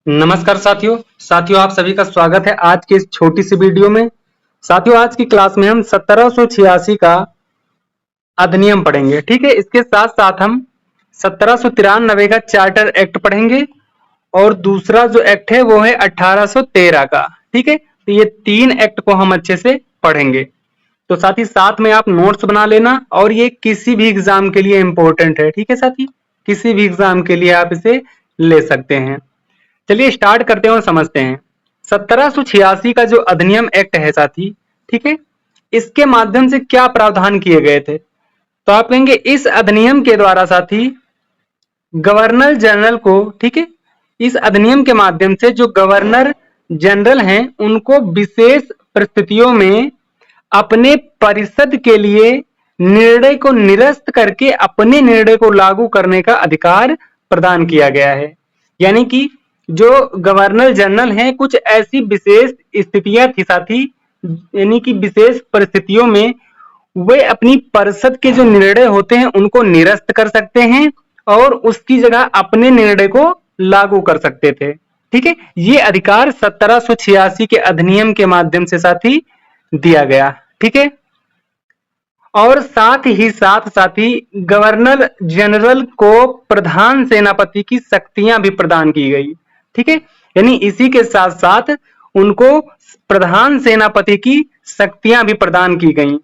नमस्कार साथियों आप सभी का स्वागत है आज की इस छोटी सी वीडियो में। साथियों आज की क्लास में हम 1786 का अधिनियम पढ़ेंगे। ठीक है, इसके साथ साथ हम 1793 का चार्टर एक्ट पढ़ेंगे और दूसरा जो एक्ट है वो है 1813 का। ठीक है, तो ये तीन एक्ट को हम अच्छे से पढ़ेंगे। तो साथ ही साथ में आप नोट्स बना लेना और ये किसी भी एग्जाम के लिए इंपॉर्टेंट है। ठीक है साथी, किसी भी एग्जाम के लिए आप इसे ले सकते हैं। चलिए स्टार्ट करते हैं और समझते हैं 1786 का जो अधिनियम एक्ट है साथी। ठीक है, इसके माध्यम से क्या प्रावधान किए गए थे, तो आप कहेंगे इस अधिनियम के द्वारा साथी गवर्नर जनरल को, ठीक है, इस अधिनियम के माध्यम से जो गवर्नर जनरल हैं उनको विशेष परिस्थितियों में अपने परिषद के लिए निर्णय को निरस्त करके अपने निर्णय को लागू करने का अधिकार प्रदान किया गया है। यानी कि जो गवर्नर जनरल हैं कुछ ऐसी विशेष स्थितियां थी साथी, यानी कि विशेष परिस्थितियों में वे अपनी परिषद के जो निर्णय होते हैं उनको निरस्त कर सकते हैं और उसकी जगह अपने निर्णय को लागू कर सकते थे। ठीक है, ये अधिकार 1786 के अधिनियम के माध्यम से साथी दिया गया। ठीक है, और साथ ही साथ साथी गवर्नर जनरल को प्रधान सेनापति की शक्तियां भी प्रदान की गई। ठीक है, यानी इसी के साथ साथ उनको प्रधान सेनापति की शक्तियां भी प्रदान की गई।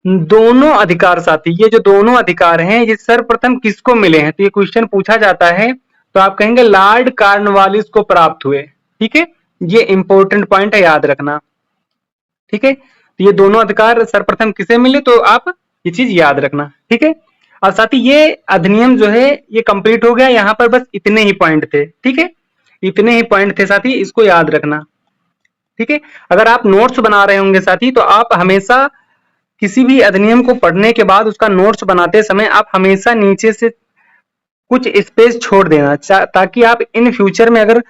दोनों अधिकार साथी, ये जो दोनों अधिकार हैं ये सर्वप्रथम किसको मिले हैं, तो ये क्वेश्चन पूछा जाता है तो आप कहेंगे लॉर्ड कॉर्नवालिस को प्राप्त हुए। ठीक है, ये इंपॉर्टेंट पॉइंट है, याद रखना। ठीक है, तो ये दोनों अधिकार सर्वप्रथम किसे मिले, तो आप ये चीज याद रखना। ठीक है, और साथ ही ये अधिनियम जो है ये कंप्लीट हो गया। यहाँ पर बस इतने ही पॉइंट थे। ठीक है, इतने ही पॉइंट थे साथी, इसको याद रखना। ठीक है, अगर आप नोट्स बना रहे होंगे साथी तो आप हमेशा किसी भी अधिनियम को पढ़ने के बाद उसका नोट्स बनाते समय आप हमेशा नीचे से कुछ स्पेस छोड़ देना, ताकि आप इन फ्यूचर में अगर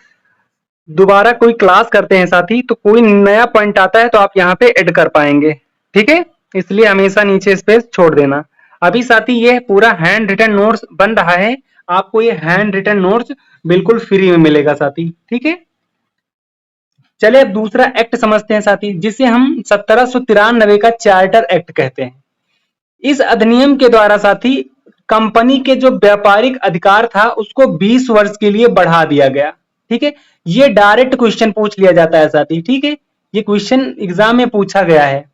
दोबारा कोई क्लास करते हैं साथी तो कोई नया पॉइंट आता है तो आप यहाँ पे ऐड कर पाएंगे। ठीक है, इसलिए हमेशा नीचे स्पेस छोड़ देना। अभी साथी ये पूरा हैंड रिटन नोट्स बन रहा है, आपको ये हैंड रिटन नोट्स बिल्कुल फ्री में मिलेगा साथी। ठीक है, चलिए अब दूसरा एक्ट समझते हैं साथी, जिसे हम 1793 का चार्टर एक्ट कहते हैं। इस अधिनियम के द्वारा साथी कंपनी के जो व्यापारिक अधिकार था उसको 20 वर्ष के लिए बढ़ा दिया गया। ठीक है, ये डायरेक्ट क्वेश्चन पूछ लिया जाता है साथी। ठीक है, ये क्वेश्चन एग्जाम में पूछा गया है,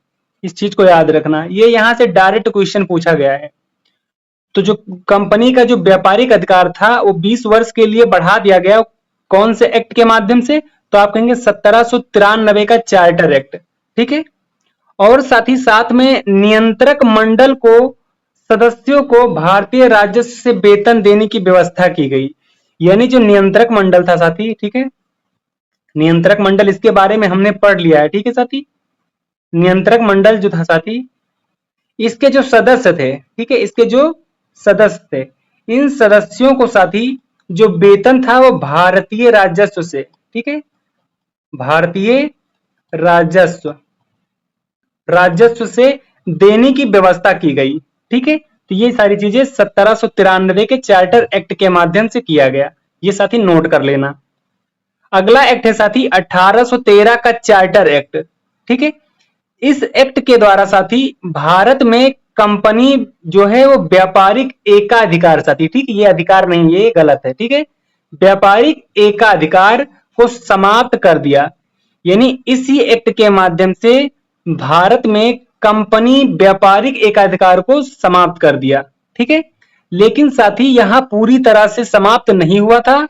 इस चीज को याद रखना, ये यहां से डायरेक्ट क्वेश्चन पूछा गया है। तो जो कंपनी का जो व्यापारिक अधिकार था वो 20 वर्ष के लिए बढ़ा दिया गया। कौन से एक्ट के माध्यम से, तो आप कहेंगे 1793 का चार्टर एक्ट। ठीक है, और साथ ही साथ में नियंत्रक मंडल को सदस्यों को भारतीय राजस्व से वेतन देने की व्यवस्था की गई। यानी जो नियंत्रक मंडल था साथी, ठीक है, नियंत्रक मंडल इसके बारे में हमने पढ़ लिया है। ठीक है साथी, नियंत्रक मंडल जो था साथी, इसके जो सदस्य थे, ठीक है, इसके जो सदस्य थे, इन सदस्यों को साथी जो वेतन था वो भारतीय राजस्व से, ठीक है, भारतीय राजस्व से देने की व्यवस्था की गई। ठीक है, तो ये सारी चीजें 1793 के चार्टर एक्ट के माध्यम से किया गया, ये साथी नोट कर लेना। अगला एक्ट है साथी 1813 का चार्टर एक्ट। ठीक है, इस एक्ट के द्वारा साथी भारत में कंपनी जो है वो व्यापारिक एकाधिकार साथी, ठीक, ये अधिकार नहीं, ये गलत है। ठीक है, व्यापारिक एकाधिकार को समाप्त कर दिया। यानी इसी एक्ट के माध्यम से भारत में कंपनी व्यापारिक एकाधिकार को समाप्त कर दिया। ठीक है, लेकिन साथी यहां पूरी तरह से समाप्त नहीं हुआ था,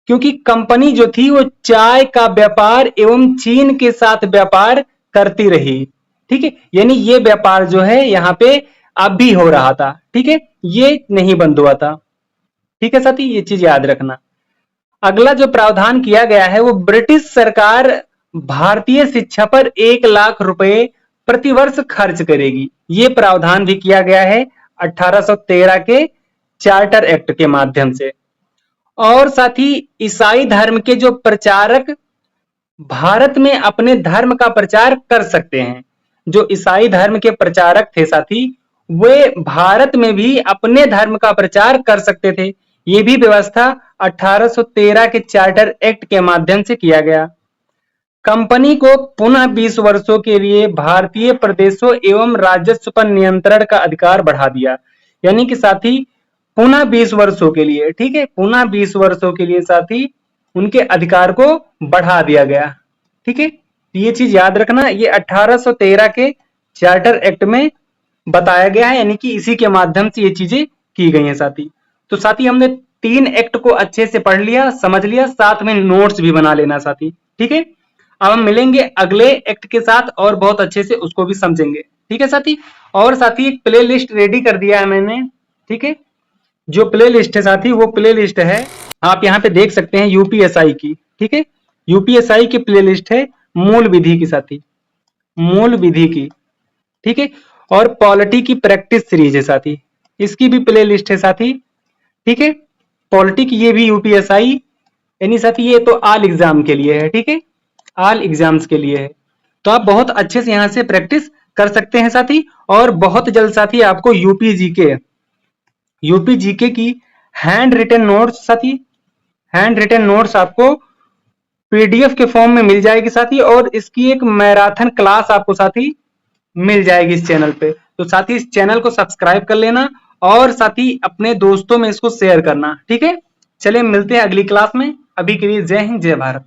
क्योंकि कंपनी जो थी वो चाय का व्यापार एवं चीन के साथ व्यापार करती रही। ठीक है, यानी ये व्यापार जो है यहाँ पे अब भी हो रहा था। ठीक है, ये नहीं बंद हुआ था। ठीक है साथी, ये चीज याद रखना। अगला जो प्रावधान किया गया है वो ब्रिटिश सरकार भारतीय शिक्षा पर 1 लाख रुपए प्रतिवर्ष खर्च करेगी। ये प्रावधान भी किया गया है 1813 के चार्टर एक्ट के माध्यम से। और साथ ही ईसाई धर्म के जो प्रचारक भारत में अपने धर्म का प्रचार कर सकते हैं। जो ईसाई धर्म के प्रचारक थे साथी, वे भारत में भी अपने धर्म का प्रचार कर सकते थे। ये भी व्यवस्था 1813 के चार्टर एक्ट के माध्यम से किया गया। कंपनी को पुनः 20 वर्षों के लिए भारतीय प्रदेशों एवं राजस्व पर नियंत्रण का अधिकार बढ़ा दिया। यानी कि साथी पुनः 20 वर्षों के लिए, ठीक है, पुनः 20 वर्षों के लिए साथी उनके अधिकार को बढ़ा दिया गया। ठीक है, ये चीज याद रखना, ये 1813 के चार्टर एक्ट में बताया गया है, यानी कि इसी के माध्यम से ये चीजें की गई हैं साथी। तो साथी हमने 3 एक्ट को अच्छे से पढ़ लिया, समझ लिया, साथ में नोट्स भी बना लेना साथी। ठीक है, अब हम मिलेंगे अगले एक्ट के साथ और बहुत अच्छे से उसको भी समझेंगे। ठीक है साथी, और साथी एक प्ले लिस्ट रेडी कर दिया है मैंने। ठीक है, जो प्ले लिस्ट है साथी वो प्ले लिस्ट है, आप यहाँ पे देख सकते हैं यूपीएसआई की। ठीक है, यूपीएसआई की प्ले लिस्ट है मूल विधि की साथी, मूल विधि की। ठीक है, और पॉलिटी की प्रैक्टिस सीरीज है साथी, इसकी भी प्ले लिस्ट है साथी। ठीक है, पॉलिटी की ये भी यूपीएसआई, यानी साथी ये तो ऑल एग्जाम के लिए है। ठीक है, ऑल एग्जाम्स के लिए है, तो आप बहुत अच्छे से यहाँ से प्रैक्टिस कर सकते हैं साथी। और बहुत जल्द साथी आपको यूपी जीके की हैंड रिटन नोट्स साथी, हैंड रिटन नोट्स आपको पीडीएफ के फॉर्म में मिल जाएगी साथी, और इसकी एक मैराथन क्लास आपको साथी मिल जाएगी इस चैनल पे। तो साथी इस चैनल को सब्सक्राइब कर लेना और साथी अपने दोस्तों में इसको शेयर करना। ठीक है, चलिए मिलते हैं अगली क्लास में, अभी के लिए जय हिंद जय भारत।